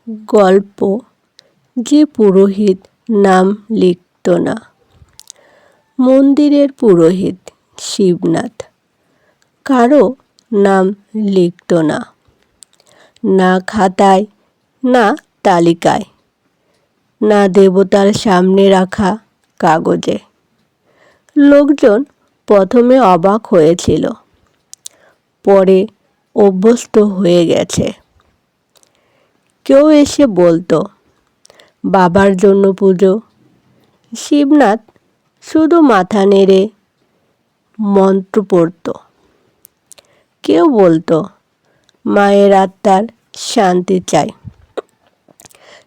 গল্প যে পুরোহিত নাম লিখত না। মন্দিরের পুরোহিত শিবনাথ কারো নাম লিখত না, না খাতায় না তালিকায়, না দেবতার সামনে রাখা কাগজে। লোকজন প্রথমে অবাক হয়েছিল, পরে অভ্যস্ত হয়ে গেছে। কেউ এসে বলতো, বাবার জন্য পুজো। শিবনাথ শুধু মাথা নেড়ে মন্ত্র পড়ত। কেউ বলতো, মায়ের আত্মার শান্তি চাই।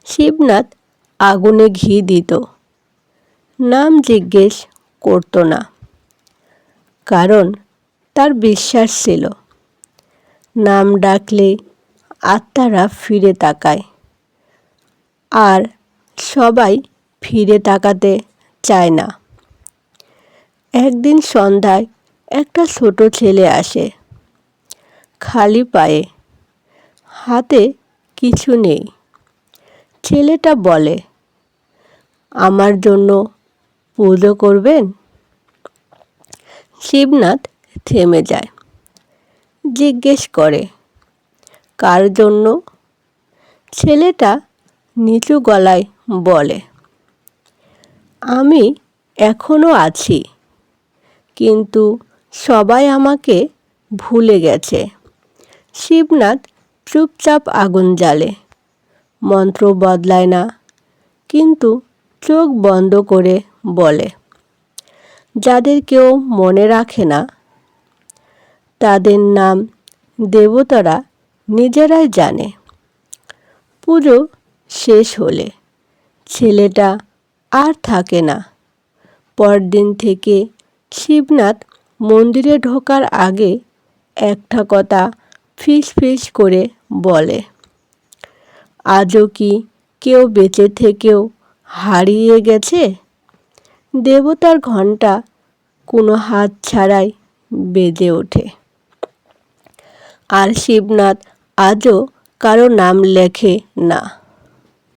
শিবনাথ আগুনে ঘি দিত, নাম জিজ্ঞেস করত না, কারণ তার বিশ্বাস ছিল নাম ডাকলে আত্মারা ফিরে তাকায়, আর সবাই ফিরে তাকাতে চায় না। একদিন সন্ধ্যায় একটা ছোট ছেলে আসে, খালি পায়ে, হাতে কিছু নেই। ছেলেটা বলে, আমার জন্য পুজো করবেন? শিবনাথ থেমে যায়, জিজ্ঞেস করে, কার জন্য? ছেলেটা নিচু গলায় বলে, আমি এখনো আছি, কিন্তু সবাই আমাকে ভুলে গেছে। শিবনাথ চুপচাপ আগুন জ্বালে, মন্ত্র বদলায় না, কিন্তু চোখ বন্ধ করে বলে, যাদের কেউ মনে রাখে না, তাদের নাম দেবতারা নিজেরাই জানে। পুজো শেষ হলে ছেলেটা আর থাকে না। পরদিন থেকে শিবনাথ মন্দিরে ঢোকার আগে একটা কথা ফিস ফিস করে বলে, আজও কি কেউ বেঁচে থেকেও হারিয়ে গেছে? দেবতার ঘণ্টা কোনো হাত ছাড়াই বেজে ওঠে। আর শিবনাথ আজও কারো নাম লেখে না।